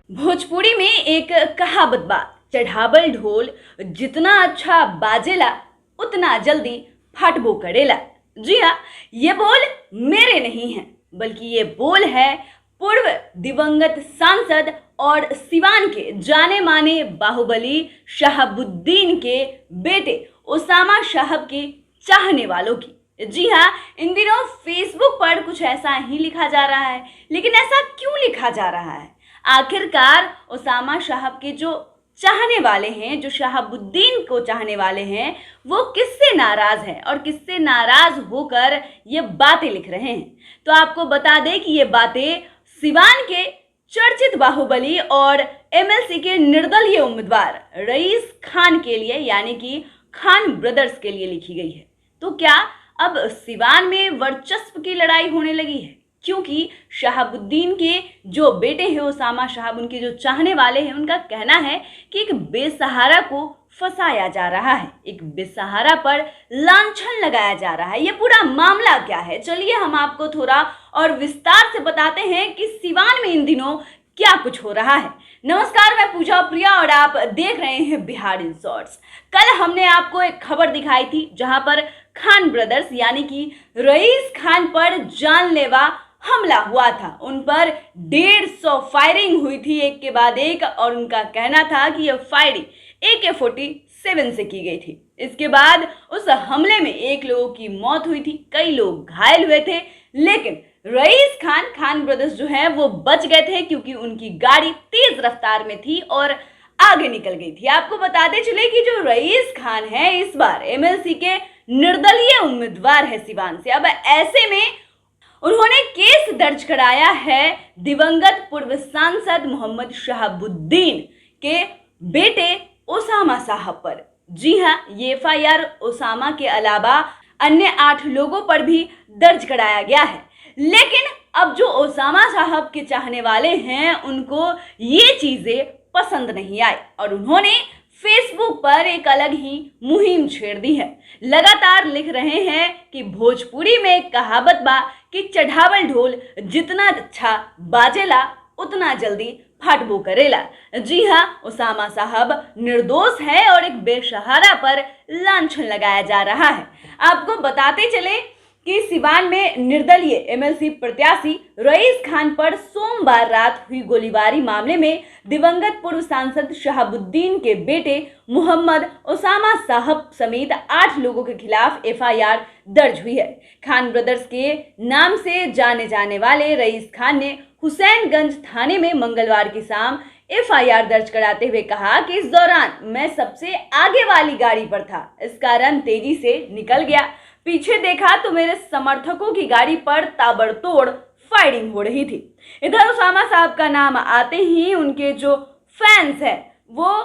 भोजपुरी में एक कहावत बा, चढ़ावल ढोल जितना अच्छा बाजेला उतना जल्दी फाटबो करेला। जी हाँ, ये बोल मेरे नहीं हैं, बल्कि ये बोल है पूर्व दिवंगत सांसद और सिवान के जाने माने बाहुबली शहाबुद्दीन के बेटे ओसामा साहब के चाहने वालों की। जी हाँ, इन दिनों फेसबुक पर कुछ ऐसा ही लिखा जा रहा है, लेकिन ऐसा क्यों लिखा जा रहा है? आखिरकार ओसामा साहब के जो चाहने वाले हैं, जो शहाबुद्दीन को चाहने वाले हैं, वो किससे नाराज हैं और किससे नाराज होकर ये बातें लिख रहे हैं? तो आपको बता दें कि ये बातें सिवान के चर्चित बाहुबली और एमएलसी के निर्दलीय उम्मीदवार रईस खान के लिए, यानी कि खान ब्रदर्स के लिए लिखी गई है। तो क्या अब सिवान में वर्चस्व की लड़ाई होने लगी है? क्योंकि शहाबुद्दीन के जो बेटे हैं ओसामा साहब, उनके जो चाहने वाले हैं, उनका कहना है कि एक बेसहारा को फंसाया जा रहा है, एक बेसहारा पर लांछन लगाया जा रहा है। ये पूरा मामला क्या है, चलिए हम आपको थोड़ा और विस्तार से बताते हैं कि सिवान में इन दिनों क्या कुछ हो रहा है। नमस्कार, मैं पूजा प्रिया और आप देख रहे हैं बिहार इन शॉर्ट्स। कल हमने आपको एक खबर दिखाई थी जहां पर खान ब्रदर्स यानी कि रईस खान पर जानलेवा हमला हुआ था। उन पर 150 फायरिंग हुई थी, एक के बाद एक, और उनका कहना था कि यह फायरिंग AK-47 से की गई थी। इसके बाद उस हमले में 1 लोगों की मौत हुई थी, कई लोग घायल हुए थे, लेकिन रईस खान ब्रदर्स जो है वो बच गए थे क्योंकि उनकी गाड़ी तेज रफ्तार में थी और आगे निकल गई थी। आपको बताते चले कि जो रईस खान है इस बार एमएलसी के निर्दलीय उम्मीदवार है सिवान से। अब ऐसे में उन्होंने केस दर्ज कराया है दिवंगत पूर्व सांसद मोहम्मद शहाबुद्दीन के बेटे ओसामा साहब पर। जी हाँ, ये FIR ओसामा के अलावा अन्य 8 लोगों पर भी दर्ज कराया गया है। लेकिन अब जो ओसामा साहब के चाहने वाले हैं उनको ये चीजें पसंद नहीं आई और उन्होंने फेसबुक पर एक अलग ही मुहिम छेड़ दी है। लगातार लिख रहे हैं कि भोजपुरी में एक कहावत बा कि चढ़ावल ढोल जितना अच्छा बाजेला उतना जल्दी फाटबो करेला। जी हाँ, ओसामा साहब निर्दोष है और एक बेसहारा पर लांछन लगाया जा रहा है। आपको बताते चले कि सिवान में निर्दलीय एमएलसी प्रत्याशी रईस खान पर सोमवार रात हुई गोलीबारी मामले में दिवंगत पूर्व सांसद शहाबुद्दीन के बेटे मोहम्मद ओसामा साहब समेत 8 लोगों के खिलाफ FIR दर्ज हुई है। खान ब्रदर्स के नाम से जाने जाने वाले रईस खान ने हुसैनगंज थाने में मंगलवार की शाम FIR दर्ज कराते हुए कहा कि इस दौरान मैं सबसे आगे वाली गाड़ी पर था, इस कारण तेजी से निकल गया। पीछे देखा तो मेरे समर्थकों की गाड़ी पर ताबड़तोड़ फायरिंग हो रही थी। इधर ओसामा साहब का नाम आते ही उनके जो फैंस हैं वो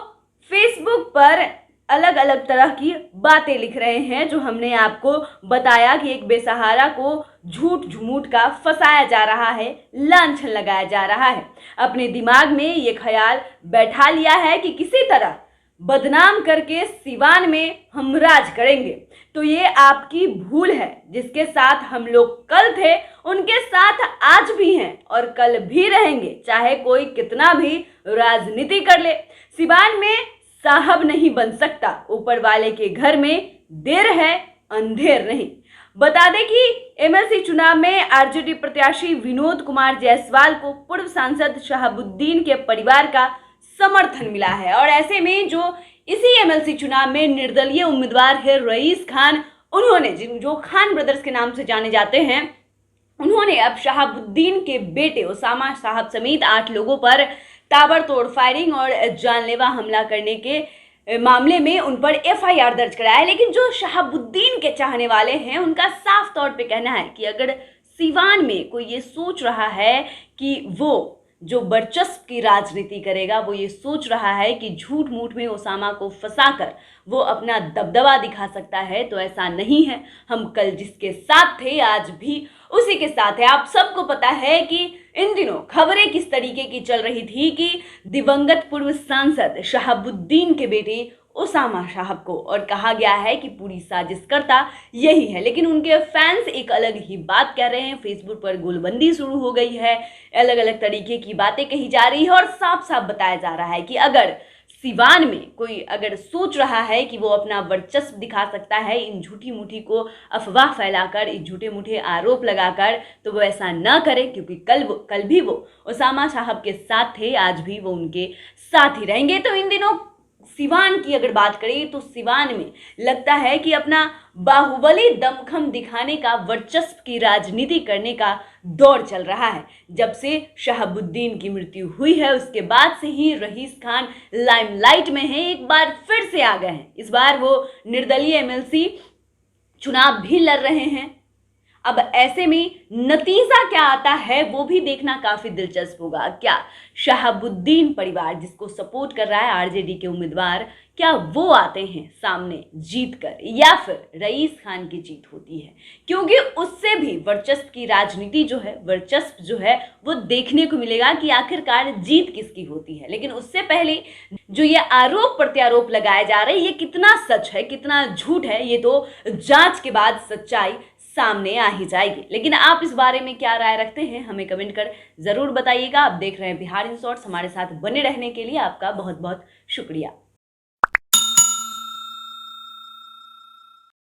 फेसबुक पर अलग अलग तरह की बातें लिख रहे हैं, जो हमने आपको बताया कि एक बेसहारा को झूठ झूठ का फंसाया जा रहा है, लांछन लगाया जा रहा है। अपने दिमाग में ये ख्याल बैठा लिया है कि किसी तरह बदनाम करके सिवान में हम राज करेंगे। तो ये आपकी भूल है। जिसके साथ हम लोग कल थे उनके साथ आज भी हैं और कल भी रहेंगे, चाहे कोई कितना भी राजनीति कर ले। सिवान में साहब नहीं बन सकता, ऊपर वाले के घर में देर है अंधेर नहीं। बता दें कि एमएलसी चुनाव में आरजेडी प्रत्याशी विनोद कुमार जायसवाल को पूर्व सांसद शहाबुद्दीन के परिवार का समर्थन मिला है और ऐसे में जो इसी एमएलसी चुनाव में निर्दलीय उम्मीदवार है रईस खान, उन्होंने जो खान ब्रदर्स के नाम से जाने जाते हैं, उन्होंने अब शहाबुद्दीन के बेटे ओसामा साहब समेत 8 लोगों पर ताबड़तोड़ फायरिंग और जानलेवा हमला करने के मामले में उन पर FIR दर्ज कराया है। लेकिन जो शहाबुद्दीन के चाहने वाले हैं उनका साफ तौर पे कहना है कि अगर सिवान में कोई ये सोच रहा है कि वो जो वर्चस्व की राजनीति करेगा, वो ये सोच रहा है कि झूठ मूठ में ओसामा को फंसाकर वो अपना दबदबा दिखा सकता है, तो ऐसा नहीं है। हम कल जिसके साथ थे आज भी उसी के साथ है। आप सबको पता है कि इन दिनों खबरें किस तरीके की चल रही थी कि दिवंगत पूर्व सांसद शहाबुद्दीन के बेटे उसामा साहब को और कहा गया है कि पूरी साजिशकर्ता यही है। लेकिन उनके फैंस एक अलग ही बात कह रहे हैं। फेसबुक पर गोलबंदी शुरू हो गई है, अलग अलग तरीके की बातें कही जा रही है और साफ साफ बताया जा रहा है कि अगर सिवान में कोई अगर सोच रहा है कि वो अपना वर्चस्व दिखा सकता है इन झूठी मूठी को अफवाह फैलाकर, इन झूठे मूठे आरोप लगाकर, तो वो ऐसा ना करे, क्योंकि कल भी वो उसामा साहब के साथ थे, आज भी वो उनके साथ ही रहेंगे। तो इन दिनों सिवान की अगर बात करें तो सिवान में लगता है कि अपना बाहुबली दमखम दिखाने का, वर्चस्व की राजनीति करने का दौर चल रहा है। जब से शहाबुद्दीन की मृत्यु हुई है उसके बाद से ही रईस खान लाइमलाइट में है, एक बार फिर से आ गए हैं। इस बार वो निर्दलीय एमएलसी चुनाव भी लड़ रहे हैं। अब ऐसे में नतीजा क्या आता है वो भी देखना काफी दिलचस्प होगा। क्या शहाबुद्दीन परिवार, जिसको सपोर्ट कर रहा है आरजेडी के उम्मीदवार, क्या वो आते हैं सामने जीत कर, या फिर रईस खान की जीत होती है? क्योंकि उससे भी वर्चस्व की राजनीति जो है, वर्चस्व जो है वो देखने को मिलेगा कि आखिरकार जीत किसकी होती है। लेकिन उससे पहले जो ये आरोप प्रत्यारोप लगाए जा रहे हैं, ये कितना सच है कितना झूठ है, ये तो जांच के बाद सच्चाई सामने आ ही जाएगी। लेकिन आप इस बारे में क्या राय रखते हैं हमें कमेंट कर जरूर बताइएगा। आप देख रहे हैं बिहार इन शॉर्ट्स। हमारे साथ बने रहने के लिए आपका बहुत बहुत शुक्रिया।